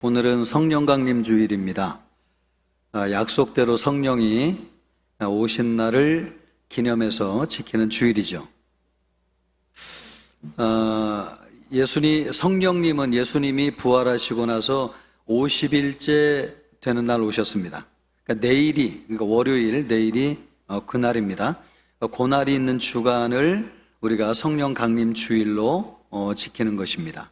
오늘은 성령 강림 주일입니다. 약속대로 성령이 오신 날을 기념해서 지키는 주일이죠. 성령님은 예수님이 부활하시고 나서 50일째 되는 날 오셨습니다. 그러니까 그러니까 월요일, 내일이 그날입니다. 그날이 있는 주간을 우리가 성령 강림 주일로 지키는 것입니다.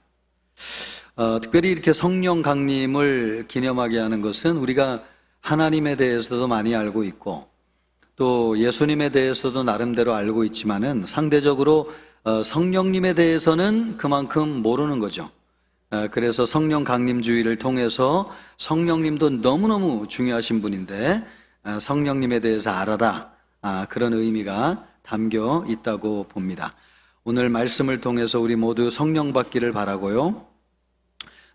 특별히 이렇게 성령 강림을 기념하게 하는 것은 우리가 하나님에 대해서도 많이 알고 있고 또 예수님에 대해서도 나름대로 알고 있지만은 상대적으로 성령님에 대해서는 그만큼 모르는 거죠. 그래서 성령 강림 주일을 통해서 성령님도 너무너무 중요하신 분인데 성령님에 대해서 알아라, 그런 의미가 담겨 있다고 봅니다. 오늘 말씀을 통해서 우리 모두 성령 받기를 바라고요,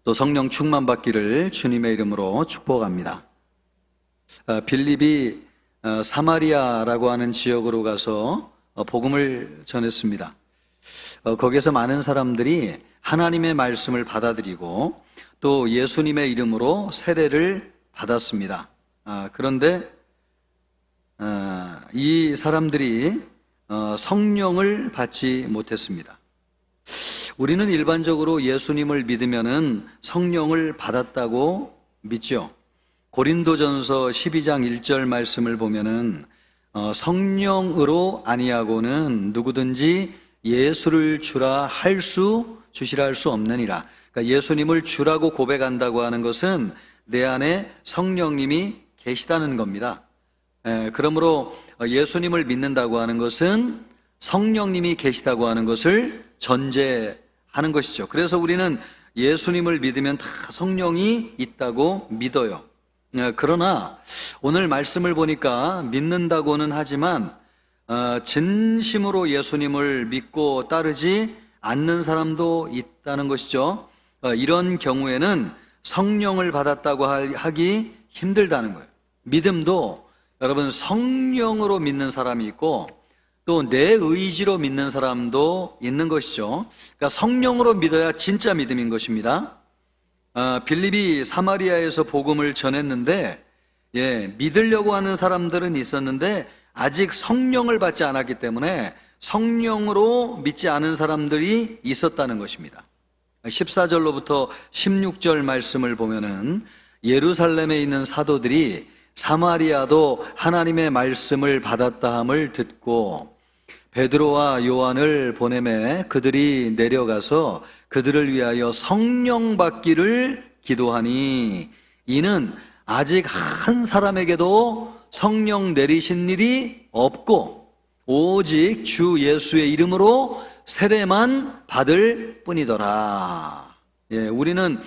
또 성령 충만 받기를 주님의 이름으로 축복합니다. 빌립이 사마리아라고 하는 지역으로 가서 복음을 전했습니다. 거기에서 많은 사람들이 하나님의 말씀을 받아들이고 또 예수님의 이름으로 세례를 받았습니다. 그런데 이 사람들이 성령을 받지 못했습니다. 우리는 일반적으로 예수님을 믿으면은 성령을 받았다고 믿죠. 고린도전서 12장 1절 말씀을 보면은 성령으로 아니하고는 누구든지 예수를 주시라 할 수 없느니라. 그러니까 예수님을 주라고 고백한다고 하는 것은 내 안에 성령님이 계시다는 겁니다. 그러므로 예수님을 믿는다고 하는 것은 성령님이 계시다고 하는 것을 전제하는 것이죠. 그래서 우리는 예수님을 믿으면 다 성령이 있다고 믿어요. 그러나 오늘 말씀을 보니까 믿는다고는 하지만 진심으로 예수님을 믿고 따르지 않는 사람도 있다는 것이죠. 이런 경우에는 성령을 받았다고 하기 힘들다는 거예요. 믿음도 여러분 성령으로 믿는 사람이 있고 또 내 의지로 믿는 사람도 있는 것이죠. 그러니까 성령으로 믿어야 진짜 믿음인 것입니다. 빌립이 사마리아에서 복음을 전했는데 믿으려고 하는 사람들은 있었는데 아직 성령을 받지 않았기 때문에 성령으로 믿지 않은 사람들이 있었다는 것입니다. 14절로부터 16절 말씀을 보면은 예루살렘에 있는 사도들이 사마리아도 하나님의 말씀을 받았다 함을 듣고 베드로와 요한을 보내매 그들이 내려가서 그들을 위하여 성령 받기를 기도하니 이는 아직 한 사람에게도 성령 내리신 일이 없고 오직 주 예수의 이름으로 세례만 받을 뿐이더라. 우리는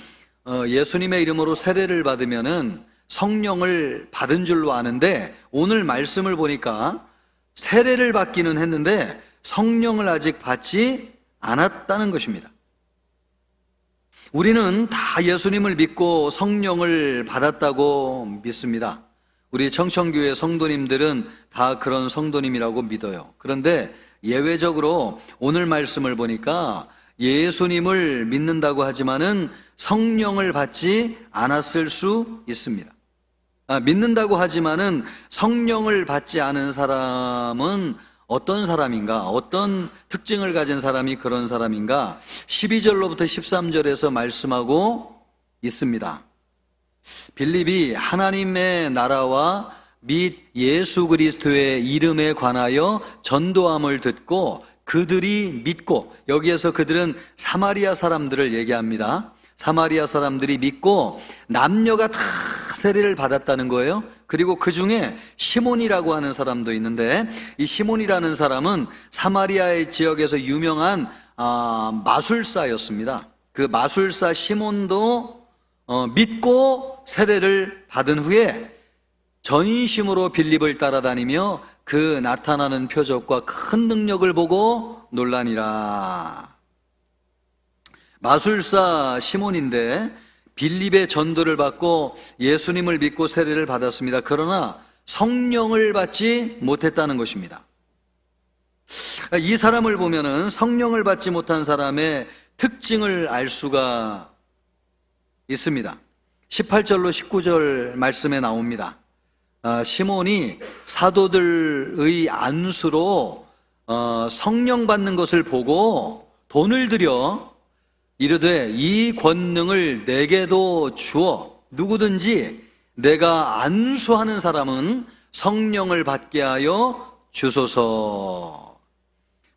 예수님의 이름으로 세례를 받으면은 성령을 받은 줄로 아는데 오늘 말씀을 보니까 세례를 받기는 했는데 성령을 아직 받지 않았다는 것입니다. 우리는 다 예수님을 믿고 성령을 받았다고 믿습니다. 우리 청천교회 성도님들은 다 그런 성도님이라고 믿어요. 그런데 예외적으로 오늘 말씀을 보니까 예수님을 믿는다고 하지만은 성령을 받지 않았을 수 있습니다. 믿는다고 하지만은 성령을 받지 않은 사람은 어떤 사람인가? 어떤 특징을 가진 사람이 그런 사람인가? 12절로부터 13절에서 말씀하고 있습니다. 빌립이 하나님의 나라와 및 예수 그리스도의 이름에 관하여 전도함을 듣고 그들이 믿고, 여기에서 그들은 사마리아 사람들을 얘기합니다. 사마리아 사람들이 믿고 남녀가 다 세례를 받았다는 거예요. 그리고 그 중에 시몬이라고 하는 사람도 있는데 이 시몬이라는 사람은 사마리아의 지역에서 유명한 마술사였습니다. 그 마술사 시몬도 믿고 세례를 받은 후에 전심으로 빌립을 따라다니며 그 나타나는 표적과 큰 능력을 보고 놀라니라. 마술사 시몬인데 빌립의 전도를 받고 예수님을 믿고 세례를 받았습니다. 그러나 성령을 받지 못했다는 것입니다. 이 사람을 보면은 성령을 받지 못한 사람의 특징을 알 수가 있습니다. 18절로 19절 말씀에 나옵니다. 시몬이 사도들의 안수로 성령 받는 것을 보고 돈을 들여 이르되 이 권능을 내게도 주어 누구든지 내가 안수하는 사람은 성령을 받게 하여 주소서.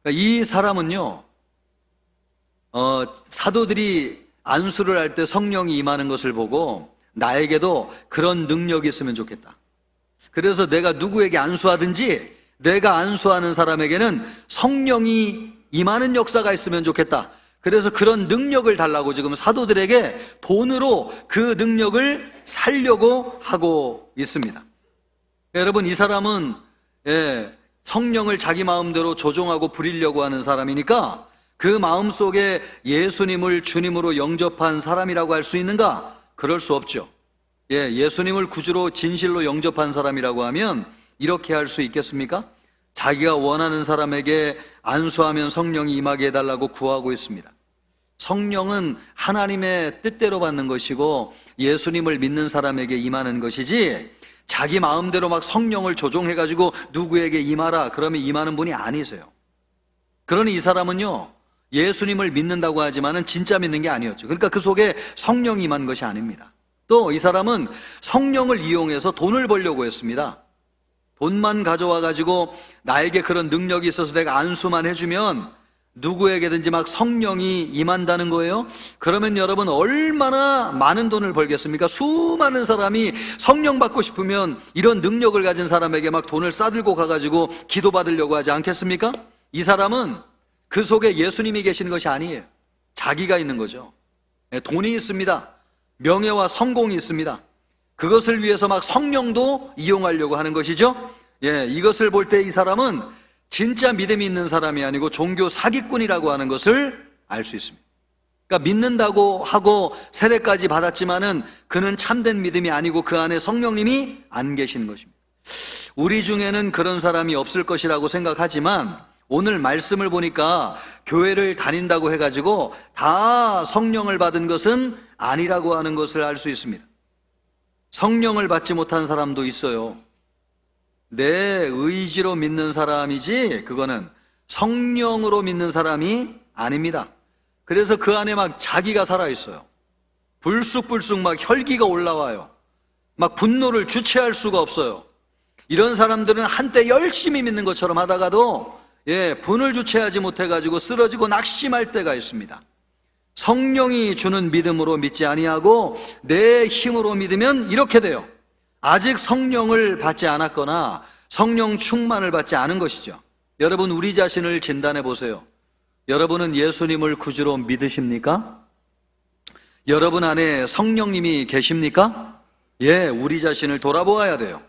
이 사람은요, 사도들이 안수를 할 때 성령이 임하는 것을 보고 나에게도 그런 능력이 있으면 좋겠다. 그래서 내가 누구에게 안수하든지 내가 안수하는 사람에게는 성령이 임하는 역사가 있으면 좋겠다. 그래서 그런 능력을 달라고 지금 사도들에게 돈으로 그 능력을 살려고 하고 있습니다. 여러분, 이 사람은 성령을 자기 마음대로 조종하고 부리려고 하는 사람이니까 그 마음속에 예수님을 주님으로 영접한 사람이라고 할 수 있는가? 그럴 수 없죠. 예수님을 구주로 진실로 영접한 사람이라고 하면 이렇게 할 수 있겠습니까? 자기가 원하는 사람에게 안수하면 성령이 임하게 해달라고 구하고 있습니다. 성령은 하나님의 뜻대로 받는 것이고 예수님을 믿는 사람에게 임하는 것이지 자기 마음대로 막 성령을 조종해가지고 누구에게 임하라 그러면 임하는 분이 아니세요. 그러니 이 사람은요, 예수님을 믿는다고 하지만은 진짜 믿는 게 아니었죠. 그러니까 그 속에 성령이 임한 것이 아닙니다. 또 이 사람은 성령을 이용해서 돈을 벌려고 했습니다. 돈만 가져와 가지고 나에게 그런 능력이 있어서 내가 안수만 해주면 누구에게든지 막 성령이 임한다는 거예요. 그러면 여러분 얼마나 많은 돈을 벌겠습니까? 수많은 사람이 성령 받고 싶으면 이런 능력을 가진 사람에게 막 돈을 싸들고 가가지고 기도받으려고 하지 않겠습니까? 이 사람은 그 속에 예수님이 계시는 것이 아니에요. 자기가 있는 거죠. 돈이 있습니다. 명예와 성공이 있습니다. 그것을 위해서 막 성령도 이용하려고 하는 것이죠. 이것을 볼 때 이 사람은 진짜 믿음이 있는 사람이 아니고 종교 사기꾼이라고 하는 것을 알 수 있습니다. 그러니까 믿는다고 하고 세례까지 받았지만은 그는 참된 믿음이 아니고 그 안에 성령님이 안 계시는 것입니다. 우리 중에는 그런 사람이 없을 것이라고 생각하지만 오늘 말씀을 보니까 교회를 다닌다고 해가지고 다 성령을 받은 것은 아니라고 하는 것을 알 수 있습니다. 성령을 받지 못한 사람도 있어요. 내 의지로 믿는 사람이지 그거는 성령으로 믿는 사람이 아닙니다. 그래서 그 안에 막 자기가 살아있어요. 불쑥불쑥 막 혈기가 올라와요. 막 분노를 주체할 수가 없어요. 이런 사람들은 한때 열심히 믿는 것처럼 하다가도 분을 주체하지 못해가지고 쓰러지고 낙심할 때가 있습니다. 성령이 주는 믿음으로 믿지 아니하고 내 힘으로 믿으면 이렇게 돼요. 아직 성령을 받지 않았거나 성령 충만을 받지 않은 것이죠. 여러분, 우리 자신을 진단해 보세요. 여러분은 예수님을 구주로 믿으십니까? 여러분 안에 성령님이 계십니까? 우리 자신을 돌아보아야 돼요.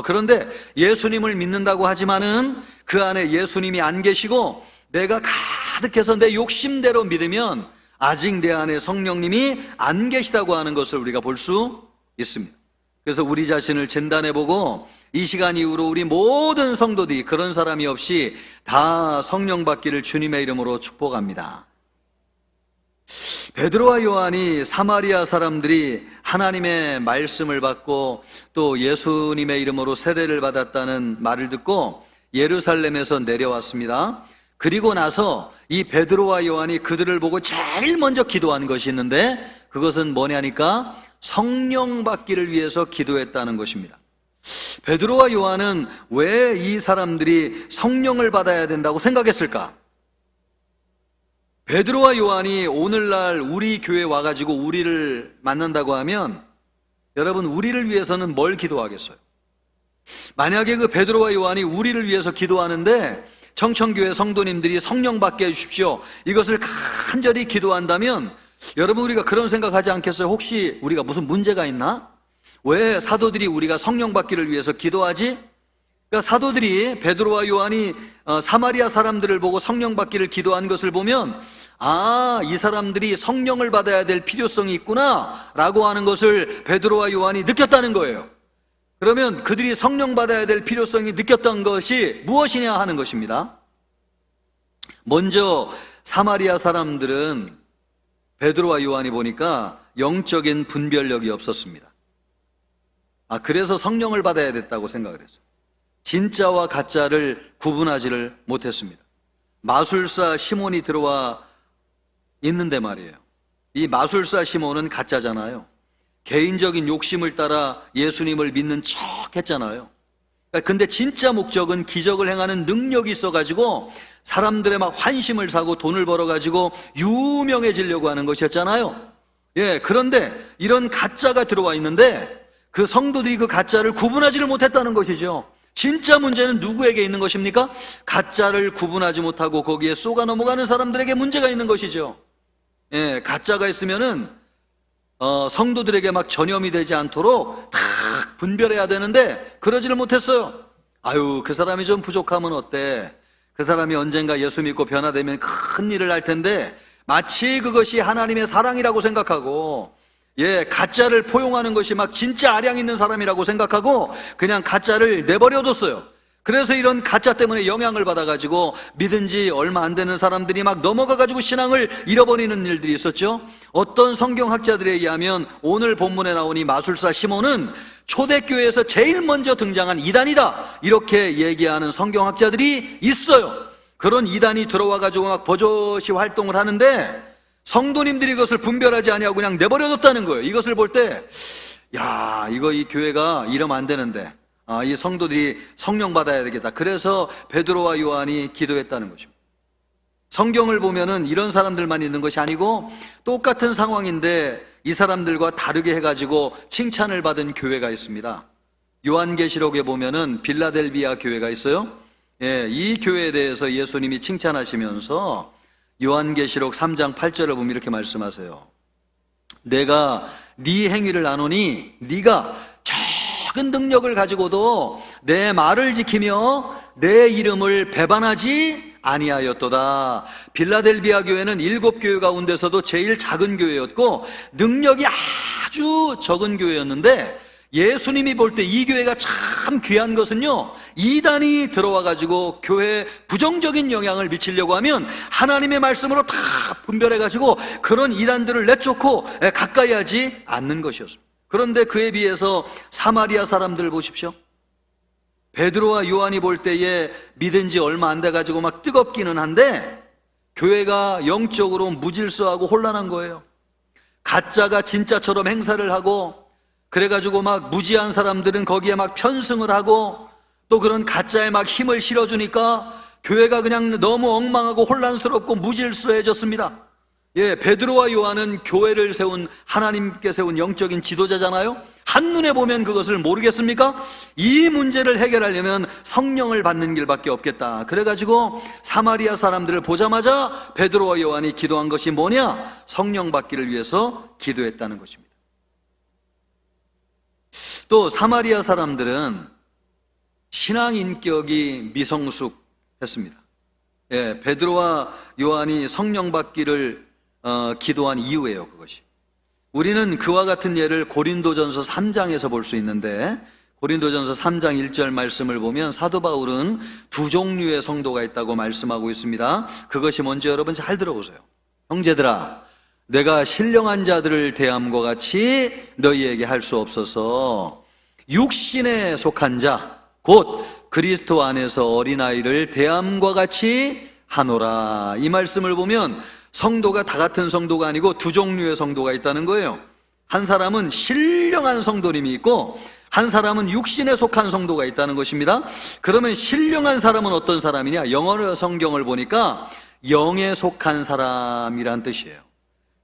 그런데 예수님을 믿는다고 하지만은 그 안에 예수님이 안 계시고 내가 가득해서 내 욕심대로 믿으면 아직 내 안에 성령님이 안 계시다고 하는 것을 우리가 볼 수 있습니다. 그래서 우리 자신을 진단해보고 이 시간 이후로 우리 모든 성도들이 그런 사람이 없이 다 성령 받기를 주님의 이름으로 축복합니다. 베드로와 요한이 사마리아 사람들이 하나님의 말씀을 받고 또 예수님의 이름으로 세례를 받았다는 말을 듣고 예루살렘에서 내려왔습니다. 그리고 나서 이 베드로와 요한이 그들을 보고 제일 먼저 기도한 것이 있는데 그것은 뭐냐니까 성령 받기를 위해서 기도했다는 것입니다. 베드로와 요한은 왜 이 사람들이 성령을 받아야 된다고 생각했을까? 베드로와 요한이 오늘날 우리 교회에 와가지고 우리를 만난다고 하면 여러분 우리를 위해서는 뭘 기도하겠어요? 만약에 그 베드로와 요한이 우리를 위해서 기도하는데 청천교회 성도님들이 성령 받게 해주십시오 이것을 간절히 기도한다면 여러분 우리가 그런 생각하지 않겠어요? 혹시 우리가 무슨 문제가 있나? 왜 사도들이 우리가 성령 받기를 위해서 기도하지? 그러니까 사도들이 베드로와 요한이 사마리아 사람들을 보고 성령 받기를 기도한 것을 보면 이 사람들이 성령을 받아야 될 필요성이 있구나 라고 하는 것을 베드로와 요한이 느꼈다는 거예요. 그러면 그들이 성령 받아야 될 필요성이 느꼈던 것이 무엇이냐 하는 것입니다. 먼저 사마리아 사람들은 베드로와 요한이 보니까 영적인 분별력이 없었습니다. 그래서 성령을 받아야 됐다고 생각을 했어요. 진짜와 가짜를 구분하지를 못했습니다. 마술사 시몬이 들어와 있는데 말이에요. 이 마술사 시몬은 가짜잖아요. 개인적인 욕심을 따라 예수님을 믿는 척 했잖아요. 근데 진짜 목적은 기적을 행하는 능력이 있어가지고 사람들의 막 환심을 사고 돈을 벌어가지고 유명해지려고 하는 것이었잖아요. 그런데 이런 가짜가 들어와 있는데 그 성도들이 그 가짜를 구분하지를 못했다는 것이죠. 진짜 문제는 누구에게 있는 것입니까? 가짜를 구분하지 못하고 거기에 쏘가 넘어가는 사람들에게 문제가 있는 것이죠. 가짜가 있으면은 성도들에게 막 전염이 되지 않도록 다 분별해야 되는데 그러지를 못했어요. 그 사람이 좀 부족하면 어때? 그 사람이 언젠가 예수 믿고 변화되면 큰 일을 할 텐데 마치 그것이 하나님의 사랑이라고 생각하고 가짜를 포용하는 것이 막 진짜 아량 있는 사람이라고 생각하고 그냥 가짜를 내버려뒀어요. 그래서 이런 가짜 때문에 영향을 받아가지고 믿은 지 얼마 안 되는 사람들이 막 넘어가가지고 신앙을 잃어버리는 일들이 있었죠. 어떤 성경학자들에 의하면 오늘 본문에 나온 이 마술사 시몬은 초대교회에서 제일 먼저 등장한 이단이다, 이렇게 얘기하는 성경학자들이 있어요. 그런 이단이 들어와가지고 막 버젓이 활동을 하는데 성도님들이 이것을 분별하지 아니하고 그냥 내버려뒀다는 거예요. 이것을 볼 때 이 교회가 이러면 안 되는데 이 성도들이 성령 받아야 되겠다. 그래서 베드로와 요한이 기도했다는 것입니다. 성경을 보면은 이런 사람들만 있는 것이 아니고 똑같은 상황인데 이 사람들과 다르게 해가지고 칭찬을 받은 교회가 있습니다. 요한계시록에 보면은 빌라델비아 교회가 있어요. 이 교회에 대해서 예수님이 칭찬하시면서 요한계시록 3장 8절을 보면 이렇게 말씀하세요. 내가 네 행위를 아노니 네가 작은 능력을 가지고도 내 말을 지키며 내 이름을 배반하지 아니하였도다. 빌라델비아 교회는 7교회 가운데서도 제일 작은 교회였고 능력이 아주 적은 교회였는데 예수님이 볼 때 이 교회가 참 귀한 것은요, 이단이 들어와가지고 교회에 부정적인 영향을 미치려고 하면 하나님의 말씀으로 다 분별해가지고 그런 이단들을 내쫓고 가까이 하지 않는 것이었습니다. 그런데 그에 비해서 사마리아 사람들 보십시오. 베드로와 요한이 볼 때에 믿은 지 얼마 안 돼가지고 막 뜨겁기는 한데 교회가 영적으로 무질서하고 혼란한 거예요. 가짜가 진짜처럼 행사를 하고 그래가지고 막 무지한 사람들은 거기에 막 편승을 하고 또 그런 가짜에 막 힘을 실어주니까 교회가 그냥 너무 엉망하고 혼란스럽고 무질서해졌습니다. 베드로와 요한은 교회를 세운, 하나님께 세운 영적인 지도자잖아요. 한눈에 보면 그것을 모르겠습니까? 이 문제를 해결하려면 성령을 받는 길밖에 없겠다. 그래가지고 사마리아 사람들을 보자마자 베드로와 요한이 기도한 것이 뭐냐? 성령 받기를 위해서 기도했다는 것입니다. 또 사마리아 사람들은 신앙 인격이 미성숙했습니다. 베드로와 요한이 성령 받기를 기도한 이유예요, 그것이. 우리는 그와 같은 예를 고린도전서 3장에서 볼 수 있는데 고린도전서 3장 1절 말씀을 보면 사도 바울은 두 종류의 성도가 있다고 말씀하고 있습니다. 그것이 뭔지 여러분 잘 들어보세요. 형제들아, 내가 신령한 자들을 대함과 같이 너희에게 할 수 없어서 육신에 속한 자, 곧 그리스도 안에서 어린아이를 대함과 같이 하노라. 이 말씀을 보면 성도가 다 같은 성도가 아니고 두 종류의 성도가 있다는 거예요. 한 사람은 신령한 성도님이 있고 한 사람은 육신에 속한 성도가 있다는 것입니다. 그러면 신령한 사람은 어떤 사람이냐? 영어 성경을 보니까 영에 속한 사람이란 뜻이에요.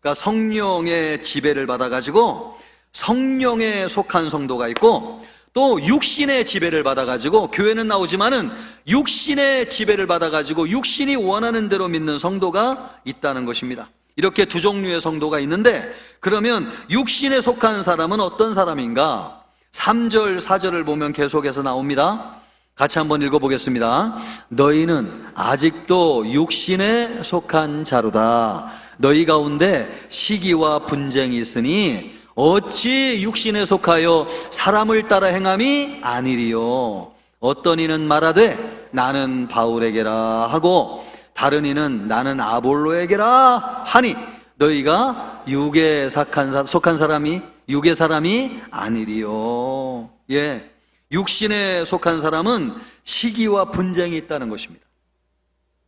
그러니까 성령의 지배를 받아가지고 성령에 속한 성도가 있고 또 육신의 지배를 받아가지고 교회는 나오지만은 육신의 지배를 받아가지고 육신이 원하는 대로 믿는 성도가 있다는 것입니다. 이렇게 두 종류의 성도가 있는데 그러면 육신에 속한 사람은 어떤 사람인가? 3절 4절을 보면 계속해서 나옵니다. 같이 한번 읽어보겠습니다. 너희는 아직도 육신에 속한 자로다. 너희 가운데 시기와 분쟁이 있으니 어찌 육신에 속하여 사람을 따라 행함이 아니리요. 어떤 이는 말하되 나는 바울에게라 하고 다른 이는 나는 아볼로에게라 하니 너희가 육에 속한 사람이 육의 사람이 아니리요. 예, 육신에 속한 사람은 시기와 분쟁이 있다는 것입니다.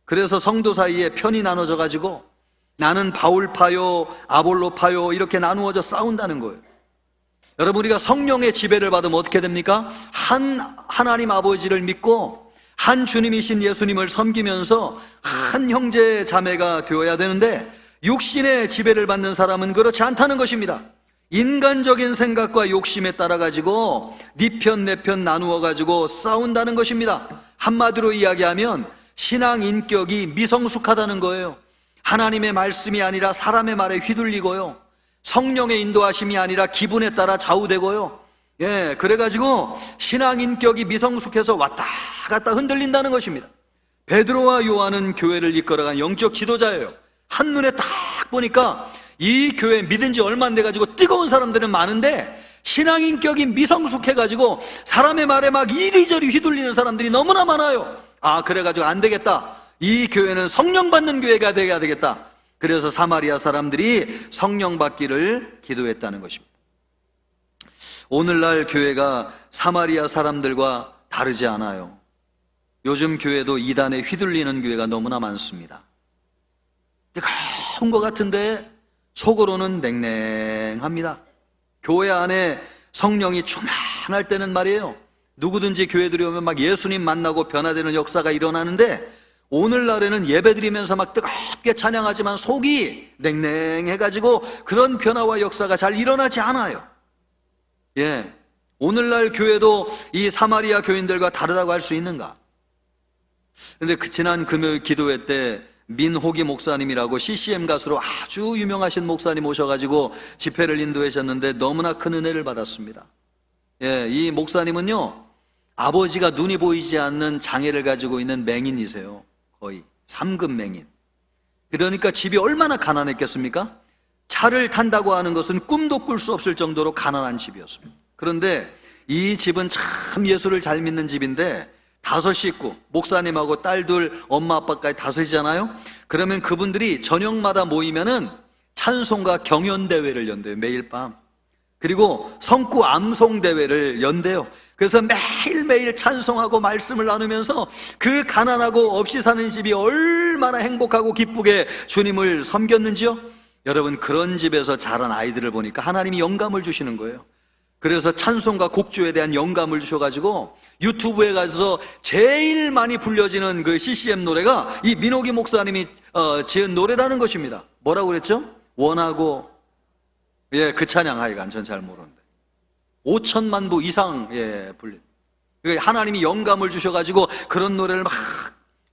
그래서 성도 사이에 편이 나눠져 가지고 나는 바울파요, 아볼로파요 이렇게 나누어져 싸운다는 거예요. 여러분, 우리가 성령의 지배를 받으면 어떻게 됩니까? 하나님 아버지를 믿고 한 주님이신 예수님을 섬기면서 한 형제 자매가 되어야 되는데, 육신의 지배를 받는 사람은 그렇지 않다는 것입니다. 인간적인 생각과 욕심에 따라 가지고 네 편 내 편 나누어 가지고 싸운다는 것입니다. 한마디로 이야기하면 신앙 인격이 미성숙하다는 거예요. 하나님의 말씀이 아니라 사람의 말에 휘둘리고요, 성령의 인도하심이 아니라 기분에 따라 좌우되고요. 예, 그래가지고 신앙 인격이 미성숙해서 왔다 갔다 흔들린다는 것입니다. 베드로와 요한은 교회를 이끌어간 영적 지도자예요. 한눈에 딱 보니까 이 교회 믿은 지 얼마 안 돼가지고 뜨거운 사람들은 많은데 신앙 인격이 미성숙해가지고 사람의 말에 막 이리저리 휘둘리는 사람들이 너무나 많아요. 아, 그래가지고 안 되겠다, 이 교회는 성령 받는 교회가 되어야 되겠다. 그래서 사마리아 사람들이 성령 받기를 기도했다는 것입니다. 오늘날 교회가 사마리아 사람들과 다르지 않아요. 요즘 교회도 이단에 휘둘리는 교회가 너무나 많습니다. 뜨거운 것 같은데 속으로는 냉랭합니다. 교회 안에 성령이 충만할 때는 말이에요, 누구든지 교회 들어오면 막 예수님 만나고 변화되는 역사가 일어나는데, 오늘날에는 예배드리면서 막 뜨겁게 찬양하지만 속이 냉랭해가지고 그런 변화와 역사가 잘 일어나지 않아요. 예, 오늘날 교회도 이 사마리아 교인들과 다르다고 할 수 있는가? 근데 지난 금요일 기도회 때 민호기 목사님이라고 CCM 가수로 아주 유명하신 목사님 오셔가지고 집회를 인도하셨는데 너무나 큰 은혜를 받았습니다. 예, 이 목사님은요, 아버지가 눈이 보이지 않는 장애를 가지고 있는 맹인이세요. 거의 3급 맹인. 그러니까 집이 얼마나 가난했겠습니까? 차를 탄다고 하는 것은 꿈도 꿀 수 없을 정도로 가난한 집이었습니다. 그런데 이 집은 참 예수를 잘 믿는 집인데 5 식구, 목사님하고 딸2, 엄마 아빠까지 5이잖아요. 그러면 그분들이 저녁마다 모이면은 찬송가 경연대회를 연대요, 매일 밤. 그리고 성구 암송대회를 연대요. 그래서 매일매일 찬송하고 말씀을 나누면서 그 가난하고 없이 사는 집이 얼마나 행복하고 기쁘게 주님을 섬겼는지요. 여러분, 그런 집에서 자란 아이들을 보니까 하나님이 영감을 주시는 거예요. 그래서 찬송과 곡조에 대한 영감을 주셔가지고 유튜브에 가서 제일 많이 불려지는 그 CCM 노래가 이 민호기 목사님이 지은 노래라는 것입니다. 뭐라고 그랬죠? 원하고, 예, 그 찬양, 하여간 전 잘 모르는데 5천만 부 이상, 예, 불린. 하나님이 영감을 주셔가지고 그런 노래를 막,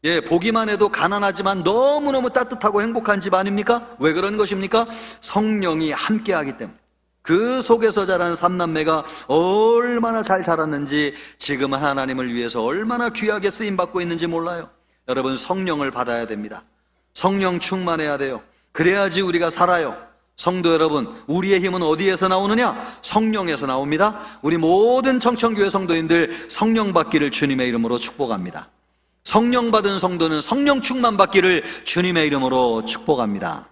예, 보기만 해도 가난하지만 너무너무 따뜻하고 행복한 집 아닙니까? 왜 그런 것입니까? 성령이 함께하기 때문에. 그 속에서 자란 3남매가 얼마나 잘 자랐는지, 지금은 하나님을 위해서 얼마나 귀하게 쓰임받고 있는지 몰라요. 여러분, 성령을 받아야 됩니다. 성령 충만해야 돼요. 그래야지 우리가 살아요. 성도 여러분, 우리의 힘은 어디에서 나오느냐? 성령에서 나옵니다. 우리 모든 청천교회 성도님들 성령 받기를 주님의 이름으로 축복합니다. 성령 받은 성도는 성령 충만 받기를 주님의 이름으로 축복합니다.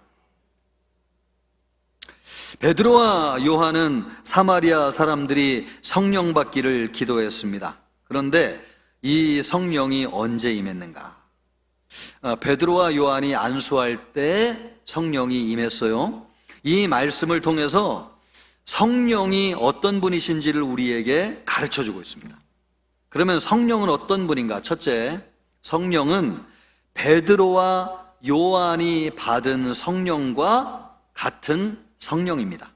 베드로와 요한은 사마리아 사람들이 성령 받기를 기도했습니다. 그런데 이 성령이 언제 임했는가? 베드로와 요한이 안수할 때 성령이 임했어요. 이 말씀을 통해서 성령이 어떤 분이신지를 우리에게 가르쳐주고 있습니다. 그러면 성령은 어떤 분인가? 첫째, 성령은 베드로와 요한이 받은 성령과 같은 성령입니다.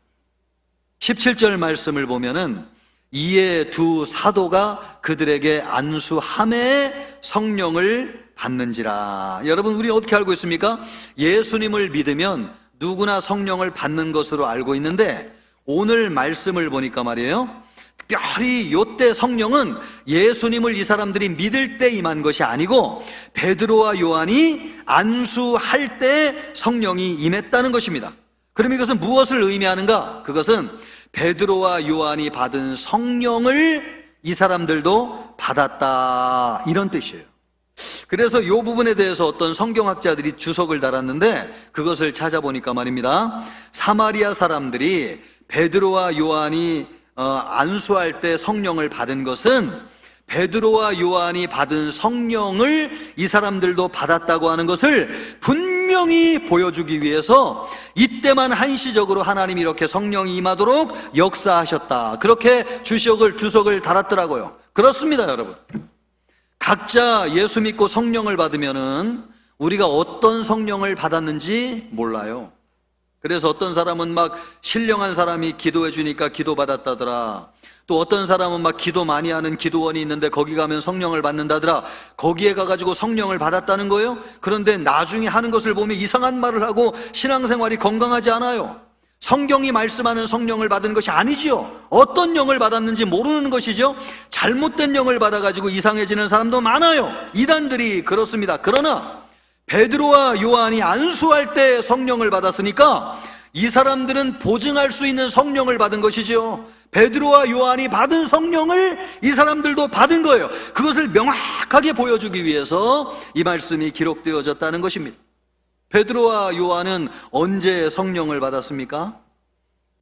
17절 말씀을 보면은 이에 두 사도가 그들에게 안수함에 성령을 받는지라. 여러분, 우리 어떻게 알고 있습니까? 예수님을 믿으면 누구나 성령을 받는 것으로 알고 있는데, 오늘 말씀을 보니까 말이에요, 특별히 요때 성령은 예수님을 이 사람들이 믿을 때 임한 것이 아니고 베드로와 요한이 안수할 때 성령이 임했다는 것입니다. 그럼 이것은 무엇을 의미하는가? 그것은 베드로와 요한이 받은 성령을 이 사람들도 받았다, 이런 뜻이에요. 그래서 이 부분에 대해서 어떤 성경학자들이 주석을 달았는데 그것을 찾아보니까 말입니다. 사마리아 사람들이 베드로와 요한이 안수할 때 성령을 받은 것은 베드로와 요한이 받은 성령을 이 사람들도 받았다고 하는 것을 분명히 보여주기 위해서 이때만 한시적으로 하나님이 이렇게 성령이 임하도록 역사하셨다. 그렇게 주석을 달았더라고요. 그렇습니다, 여러분. 각자 예수 믿고 성령을 받으면은 우리가 어떤 성령을 받았는지 몰라요. 그래서 어떤 사람은 막 신령한 사람이 기도해 주니까 기도 받았다더라. 또 어떤 사람은 막 기도 많이 하는 기도원이 있는데 거기 가면 성령을 받는다더라. 거기에 가가지고 성령을 받았다는 거예요. 그런데 나중에 하는 것을 보면 이상한 말을 하고 신앙생활이 건강하지 않아요. 성경이 말씀하는 성령을 받은 것이 아니지요. 어떤 영을 받았는지 모르는 것이죠. 잘못된 영을 받아가지고 이상해지는 사람도 많아요. 이단들이 그렇습니다. 그러나 베드로와 요한이 안수할 때 성령을 받았으니까 이 사람들은 보증할 수 있는 성령을 받은 것이죠. 베드로와 요한이 받은 성령을 이 사람들도 받은 거예요. 그것을 명확하게 보여주기 위해서 이 말씀이 기록되어졌다는 것입니다. 베드로와 요한은 언제 성령을 받았습니까?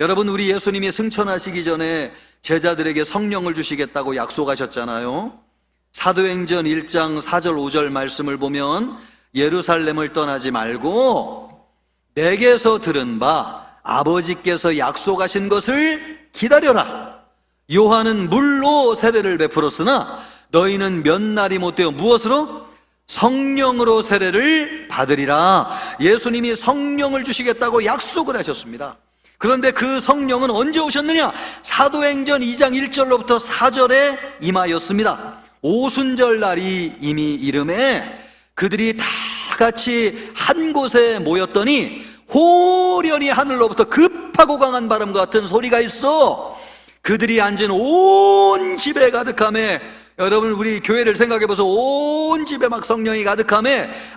여러분, 우리 예수님이 승천하시기 전에 제자들에게 성령을 주시겠다고 약속하셨잖아요. 사도행전 1장 4절 5절 말씀을 보면 예루살렘을 떠나지 말고 내게서 들은 바 아버지께서 약속하신 것을 기다려라. 요한은 물로 세례를 베풀었으나 너희는 몇 날이 못되어 무엇으로? 성령으로 세례를 받으리라. 예수님이 성령을 주시겠다고 약속을 하셨습니다. 그런데 그 성령은 언제 오셨느냐? 사도행전 2장 1절로부터 4절에 임하였습니다. 오순절 날이 이미 이름에 그들이 다 같이 한 곳에 모였더니 호련히 하늘로부터 급하고 강한 바람과 같은 소리가 있어 그들이 앉은 온 집에 가득하며, 여러분 우리 교회를 생각해보세요. 온 집에 막 성령이 가득하며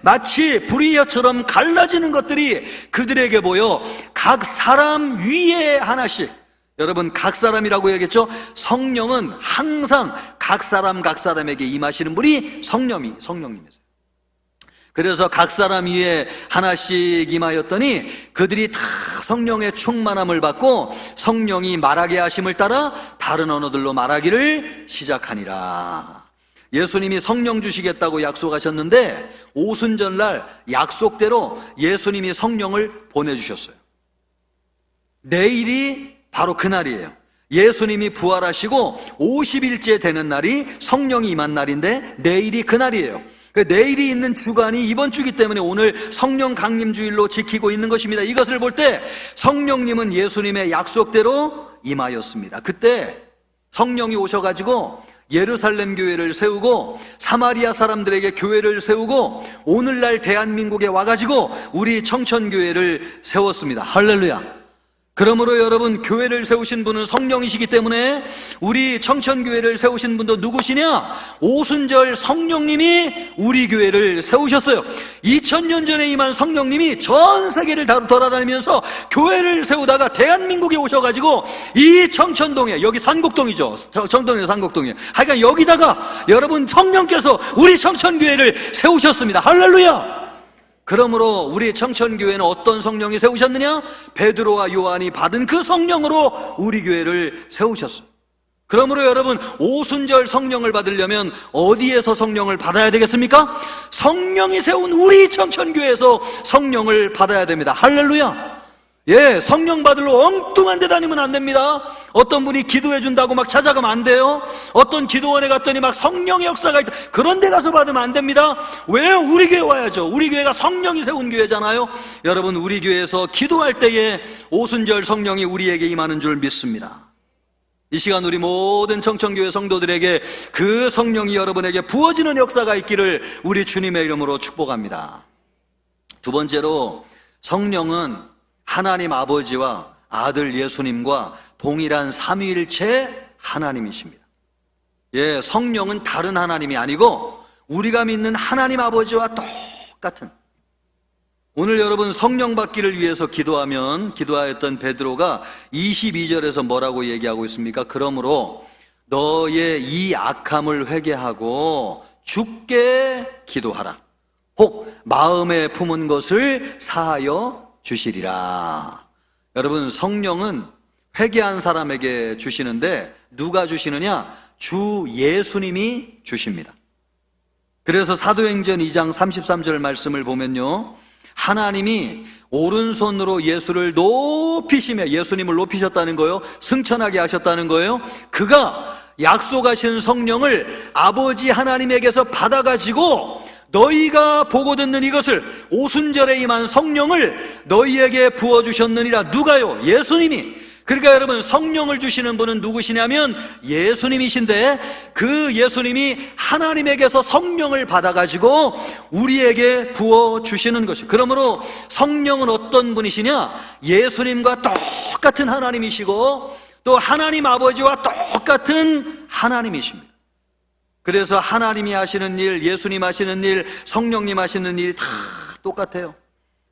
마치 불이여처럼 갈라지는 것들이 그들에게 보여 각 사람 위에 하나씩. 여러분, 각 사람이라고 얘기했죠. 성령은 항상 각 사람에게 임하시는 분이 성령님이세요. 그래서 각 사람 위에 하나씩 임하였더니 그들이 다 성령의 충만함을 받고 성령이 말하게 하심을 따라 다른 언어들로 말하기를 시작하니라. 예수님이 성령 주시겠다고 약속하셨는데 오순절날 약속대로 예수님이 성령을 보내주셨어요. 내일이 바로 그날이에요. 예수님이 부활하시고 50일째 되는 날이 성령이 임한 날인데 내일이 그날이에요. 내일이 있는 주간이 이번 주기 때문에 오늘 성령 강림주일로 지키고 있는 것입니다. 이것을 볼 때 성령님은 예수님의 약속대로 임하였습니다. 그때 성령이 오셔가지고 예루살렘 교회를 세우고 사마리아 사람들에게 교회를 세우고 오늘날 대한민국에 와가지고 우리 청천교회를 세웠습니다. 할렐루야. 그러므로 여러분, 교회를 세우신 분은 성령이시기 때문에 우리 청천교회를 세우신 분도 누구시냐? 오순절 성령님이 우리 교회를 세우셨어요. 2000년 전에 임한 성령님이 전 세계를 돌아다니면서 교회를 세우다가 대한민국에 오셔가지고 이 청천동에, 여기 산곡동이죠. 청동에 산곡동이에요. 하여간 여기다가 여러분 성령께서 우리 청천교회를 세우셨습니다. 할렐루야. 그러므로 우리 청천교회는 어떤 성령이 세우셨느냐? 베드로와 요한이 받은 그 성령으로 우리 교회를 세우셨어요. 그러므로 여러분, 오순절 성령을 받으려면 어디에서 성령을 받아야 되겠습니까? 성령이 세운 우리 청천교회에서 성령을 받아야 됩니다. 할렐루야. 예, 성령 받으러 엉뚱한 데 다니면 안 됩니다. 어떤 분이 기도해 준다고 막 찾아가면 안 돼요. 어떤 기도원에 갔더니 막 성령의 역사가 있다, 그런 데 가서 받으면 안 됩니다. 왜? 우리 교회 와야죠. 우리 교회가 성령이 세운 교회잖아요. 여러분, 우리 교회에서 기도할 때에 오순절 성령이 우리에게 임하는 줄 믿습니다. 이 시간 우리 모든 청천교회 성도들에게 그 성령이 여러분에게 부어지는 역사가 있기를 우리 주님의 이름으로 축복합니다. 두 번째로, 성령은 하나님 아버지와 아들 예수님과 동일한 삼위일체 하나님이십니다. 예, 성령은 다른 하나님이 아니고 우리가 믿는 하나님 아버지와 똑같은. 오늘 여러분, 성령 받기를 위해서 기도하였던 베드로가 22절에서 뭐라고 얘기하고 있습니까? 그러므로 너의 이 악함을 회개하고 주께 기도하라. 혹 마음에 품은 것을 사하여 주시리라. 여러분, 성령은 회개한 사람에게 주시는데 누가 주시느냐? 주 예수님이 주십니다. 그래서 사도행전 2장 33절 말씀을 보면요, 하나님이 오른손으로 예수를 높이시며, 예수님을 높이셨다는 거예요. 승천하게 하셨다는 거예요. 그가 약속하신 성령을 아버지 하나님에게서 받아가지고 너희가 보고 듣는 이것을, 오순절에 임한 성령을 너희에게 부어주셨느니라. 누가요? 예수님이. 그러니까 여러분, 성령을 주시는 분은 누구시냐면 예수님이신데, 그 예수님이 하나님에게서 성령을 받아가지고 우리에게 부어주시는 것이에요. 그러므로 성령은 어떤 분이시냐? 예수님과 똑같은 하나님이시고 또 하나님 아버지와 똑같은 하나님이십니다. 그래서 하나님이 하시는 일, 예수님 하시는 일, 성령님 하시는 일이 다 똑같아요.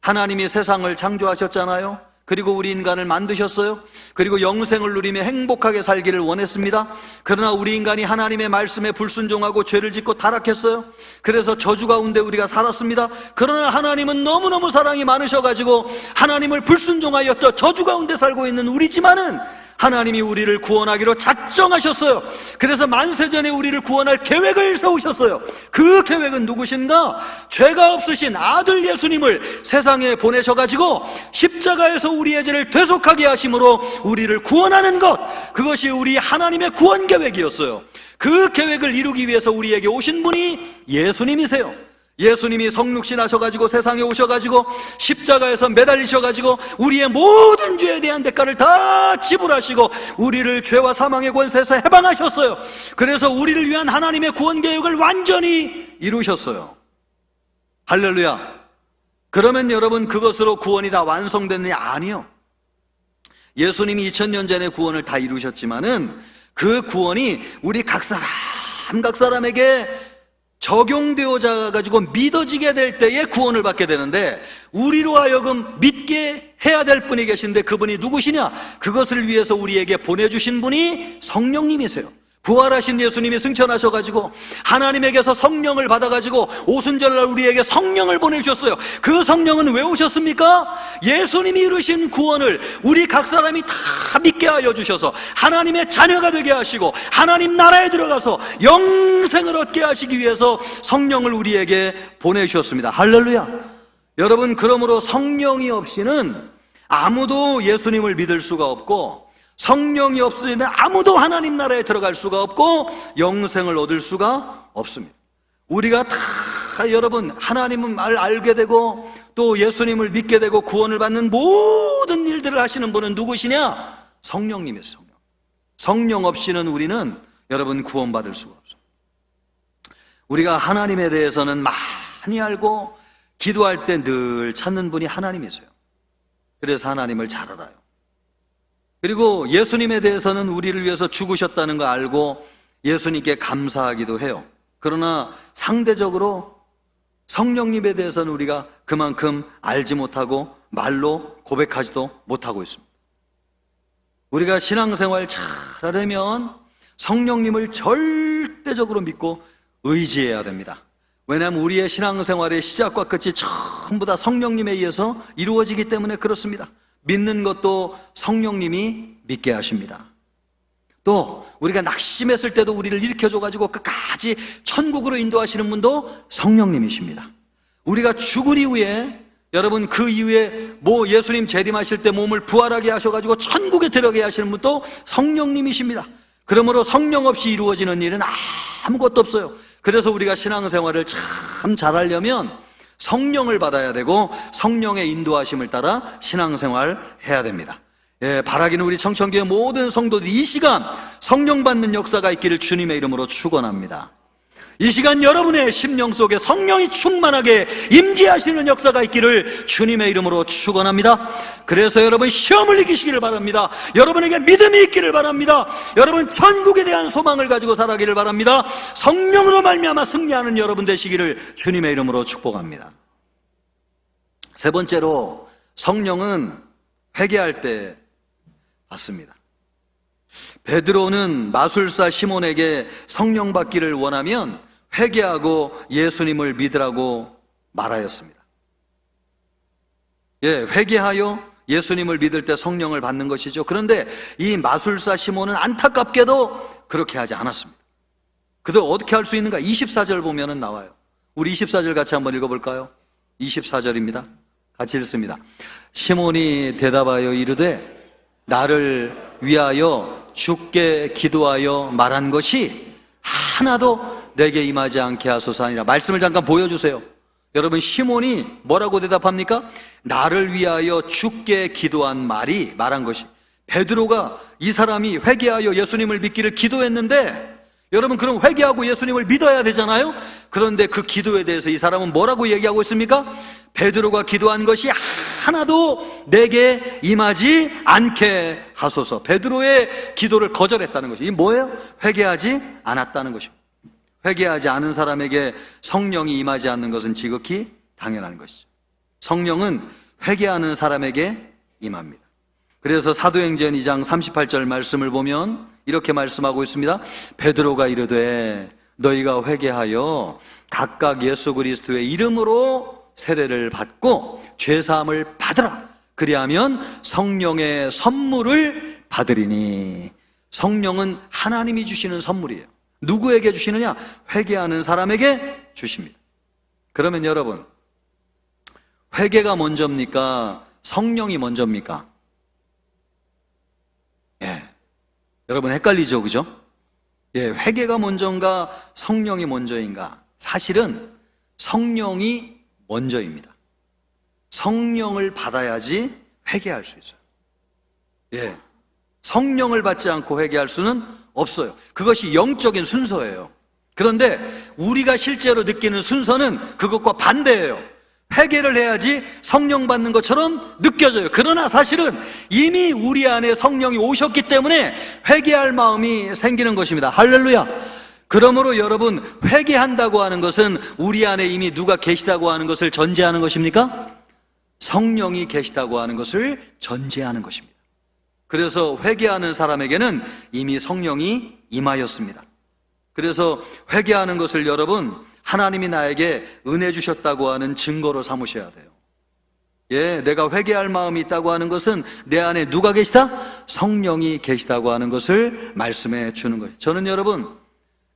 하나님이 세상을 창조하셨잖아요. 그리고 우리 인간을 만드셨어요. 그리고 영생을 누리며 행복하게 살기를 원했습니다. 그러나 우리 인간이 하나님의 말씀에 불순종하고 죄를 짓고 타락했어요. 그래서 저주 가운데 우리가 살았습니다. 그러나 하나님은 너무너무 사랑이 많으셔가지고 하나님을 불순종하였던 저주 가운데 살고 있는 우리지만은 하나님이 우리를 구원하기로 작정하셨어요. 그래서 만세전에 우리를 구원할 계획을 세우셨어요. 그 계획은 누구신가? 죄가 없으신 아들 예수님을 세상에 보내셔가지고 십자가에서 우리의 죄를 되속하게 하심으로 우리를 구원하는 것, 그것이 우리 하나님의 구원 계획이었어요. 그 계획을 이루기 위해서 우리에게 오신 분이 예수님이세요. 예수님이 성육신 하셔가지고 세상에 오셔가지고 십자가에서 매달리셔가지고 우리의 모든 죄에 대한 대가를 다 지불하시고 우리를 죄와 사망의 권세에서 해방하셨어요. 그래서 우리를 위한 하나님의 구원 계획을 완전히 이루셨어요. 할렐루야. 그러면 여러분, 그것으로 구원이 다 완성됐느냐? 아니요. 예수님이 2000년 전에 구원을 다 이루셨지만은 그 구원이 우리 각 사람에게 적용되어져 가지고 믿어지게 될 때에 구원을 받게 되는데, 우리로 하여금 믿게 해야 될 분이 계신데 그분이 누구시냐? 그것을 위해서 우리에게 보내주신 분이 성령님이세요. 부활하신 예수님이 승천하셔가지고 하나님에게서 성령을 받아가지고 오순절날 우리에게 성령을 보내주셨어요. 그 성령은 왜 오셨습니까? 예수님이 이루신 구원을 우리 각 사람이 다 믿게 하여 주셔서 하나님의 자녀가 되게 하시고 하나님 나라에 들어가서 영생을 얻게 하시기 위해서 성령을 우리에게 보내주셨습니다. 할렐루야. 여러분, 그러므로 성령이 없이는 아무도 예수님을 믿을 수가 없고, 성령이 없으면 아무도 하나님 나라에 들어갈 수가 없고 영생을 얻을 수가 없습니다. 우리가 다 여러분, 하나님을 알게 되고 또 예수님을 믿게 되고 구원을 받는 모든 일들을 하시는 분은 누구시냐? 성령님이세요. 성령 없이는 우리는 여러분 구원받을 수가 없습니다. 우리가 하나님에 대해서는 많이 알고 기도할 때 늘 찾는 분이 하나님이세요. 그래서 하나님을 잘 알아요. 그리고 예수님에 대해서는 우리를 위해서 죽으셨다는 거 알고 예수님께 감사하기도 해요. 그러나 상대적으로 성령님에 대해서는 우리가 그만큼 알지 못하고 말로 고백하지도 못하고 있습니다. 우리가 신앙생활 잘하려면 성령님을 절대적으로 믿고 의지해야 됩니다. 왜냐하면 우리의 신앙생활의 시작과 끝이 전부 다 성령님에 의해서 이루어지기 때문에 그렇습니다. 믿는 것도 성령님이 믿게 하십니다. 또 우리가 낙심했을 때도 우리를 일으켜줘가지고 끝까지 천국으로 인도하시는 분도 성령님이십니다. 우리가 죽은 이후에, 여러분, 그 이후에 예수님 재림하실 때 몸을 부활하게 하셔가지고 천국에 들어가게 하시는 분도 성령님이십니다. 그러므로 성령 없이 이루어지는 일은 아무것도 없어요. 그래서 우리가 신앙생활을 참 잘하려면 성령을 받아야 되고 성령의 인도하심을 따라 신앙생활 해야 됩니다. 바라기는 우리 청천교회 모든 성도들이 이 시간 성령 받는 역사가 있기를 주님의 이름으로 축원합니다. 이 시간 여러분의 심령 속에 성령이 충만하게 임재하시는 역사가 있기를 주님의 이름으로 축원합니다. 그래서 여러분 시험을 이기시기를 바랍니다. 여러분에게 믿음이 있기를 바랍니다. 여러분 천국에 대한 소망을 가지고 살아가기를 바랍니다. 성령으로 말미암아 승리하는 여러분 되시기를 주님의 이름으로 축복합니다. 세 번째로, 성령은 회개할 때 받습니다. 베드로는 마술사 시몬에게 성령 받기를 원하면 회개하고 예수님을 믿으라고 말하였습니다. 예, 회개하여 예수님을 믿을 때 성령을 받는 것이죠. 그런데 이 마술사 시몬은 안타깝게도 그렇게 하지 않았습니다. 그도 어떻게 할 수 있는가? 24절 보면은 나와요. 우리 24절 같이 한번 읽어볼까요? 24절입니다. 같이 읽습니다. 시몬이 대답하여 이르되 나를 위하여 주께 기도하여 말한 것이 하나도 내게 임하지 않게 하소서 하니라. 말씀을 잠깐 보여주세요. 여러분, 시몬이 뭐라고 대답합니까? 나를 위하여 주께 기도한 말한 것이, 베드로가 이 사람이 회개하여 예수님을 믿기를 기도했는데, 여러분, 그럼 회개하고 예수님을 믿어야 되잖아요? 그런데 그 기도에 대해서 이 사람은 뭐라고 얘기하고 있습니까? 베드로가 기도한 것이 하나도 내게 임하지 않게 하소서. 베드로의 기도를 거절했다는 것이, 이게 뭐예요? 회개하지 않았다는 것입니다. 회개하지 않은 사람에게 성령이 임하지 않는 것은 지극히 당연한 것이죠. 성령은 회개하는 사람에게 임합니다. 그래서 사도행전 2장 38절 말씀을 보면 이렇게 말씀하고 있습니다. 베드로가 이르되 너희가 회개하여 각각 예수 그리스도의 이름으로 세례를 받고 죄사함을 받으라. 그리하면 성령의 선물을 받으리니. 성령은 하나님이 주시는 선물이에요. 누구에게 주시느냐? 회개하는 사람에게 주십니다. 그러면 여러분, 회개가 먼저입니까? 성령이 먼저입니까? 예. 여러분 헷갈리죠, 그죠? 예, 회개가 먼저인가 성령이 먼저인가? 사실은 성령이 먼저입니다. 성령을 받아야지 회개할 수 있어요. 예. 성령을 받지 않고 회개할 수는 없어요. 그것이 영적인 순서예요. 그런데 우리가 실제로 느끼는 순서는 그것과 반대예요. 회개를 해야지 성령 받는 것처럼 느껴져요. 그러나 사실은 이미 우리 안에 성령이 오셨기 때문에 회개할 마음이 생기는 것입니다. 할렐루야. 그러므로 여러분, 회개한다고 하는 것은 우리 안에 이미 누가 계시다고 하는 것을 전제하는 것입니까? 성령이 계시다고 하는 것을 전제하는 것입니다. 그래서 회개하는 사람에게는 이미 성령이 임하였습니다. 그래서 회개하는 것을 여러분, 하나님이 나에게 은혜 주셨다고 하는 증거로 삼으셔야 돼요. 예, 내가 회개할 마음이 있다고 하는 것은 내 안에 누가 계시다? 성령이 계시다고 하는 것을 말씀해 주는 거예요. 저는 여러분,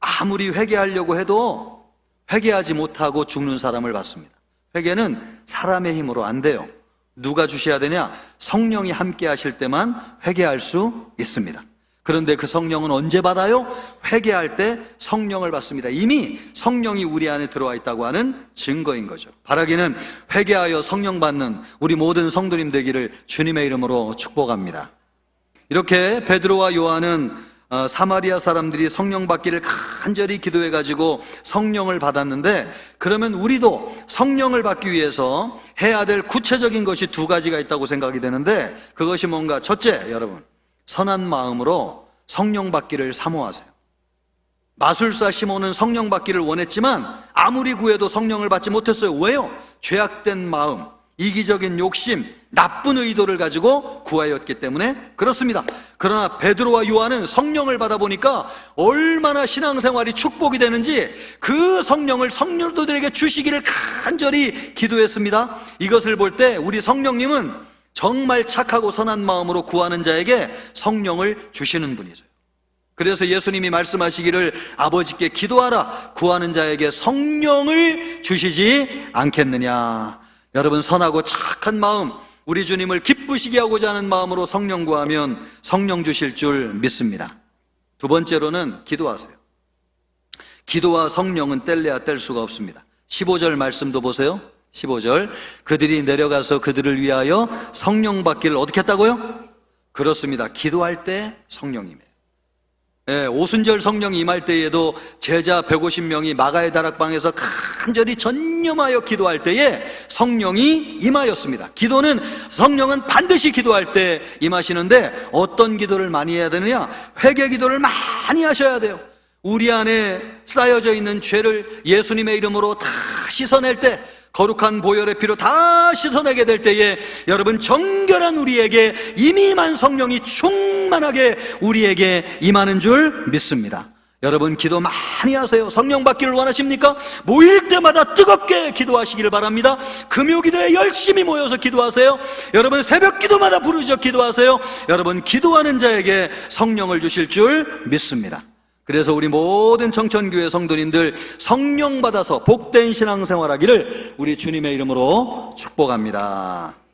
아무리 회개하려고 해도 회개하지 못하고 죽는 사람을 봤습니다. 회개는 사람의 힘으로 안 돼요. 누가 주셔야 되냐? 성령이 함께 하실 때만 회개할 수 있습니다. 그런데 그 성령은 언제 받아요? 회개할 때 성령을 받습니다. 이미 성령이 우리 안에 들어와 있다고 하는 증거인 거죠. 바라기는 회개하여 성령 받는 우리 모든 성도님 되기를 주님의 이름으로 축복합니다. 이렇게 베드로와 요한은 사마리아 사람들이 성령 받기를 간절히 기도해가지고 성령을 받았는데, 그러면 우리도 성령을 받기 위해서 해야 될 구체적인 것이 두 가지가 있다고 생각이 되는데, 그것이 뭔가? 첫째, 여러분, 선한 마음으로 성령 받기를 사모하세요. 마술사 시몬은 성령 받기를 원했지만 아무리 구해도 성령을 받지 못했어요. 왜요? 죄악된 마음, 이기적인 욕심, 나쁜 의도를 가지고 구하였기 때문에 그렇습니다. 그러나 베드로와 요한은 성령을 받아보니까 얼마나 신앙생활이 축복이 되는지 그 성령을 성도들에게 주시기를 간절히 기도했습니다. 이것을 볼 때 우리 성령님은 정말 착하고 선한 마음으로 구하는 자에게 성령을 주시는 분이세요. 그래서 예수님이 말씀하시기를 아버지께 기도하라, 구하는 자에게 성령을 주시지 않겠느냐. 여러분, 선하고 착한 마음, 우리 주님을 기쁘시게 하고자 하는 마음으로 성령 구하면 성령 주실 줄 믿습니다. 두 번째로는 기도하세요. 기도와 성령은 뗄래야 뗄 수가 없습니다. 15절 말씀도 보세요. 15절, 그들이 내려가서 그들을 위하여 성령 받기를 어떻게 했다고요? 그렇습니다. 기도할 때 성령이에요. 예, 오순절 성령이 임할 때에도 제자 150명이 마가의 다락방에서 간절히 전념하여 기도할 때에 성령이 임하였습니다. 기도는, 성령은 반드시 기도할 때 임하시는데 어떤 기도를 많이 해야 되느냐? 회개 기도를 많이 하셔야 돼요. 우리 안에 쌓여져 있는 죄를 예수님의 이름으로 다 씻어낼 때, 거룩한 보혈의 피로 다 씻어내게 될 때에 여러분, 정결한 우리에게 이미 임한 성령이 충만하게 우리에게 임하는 줄 믿습니다. 여러분 기도 많이 하세요. 성령 받기를 원하십니까? 모일 때마다 뜨겁게 기도하시기를 바랍니다. 금요기도에 열심히 모여서 기도하세요. 여러분 새벽 기도마다 부르짖어 기도하세요. 여러분 기도하는 자에게 성령을 주실 줄 믿습니다. 그래서 우리 모든 청천교회 성도님들 성령 받아서 복된 신앙생활 하기를 우리 주님의 이름으로 축복합니다.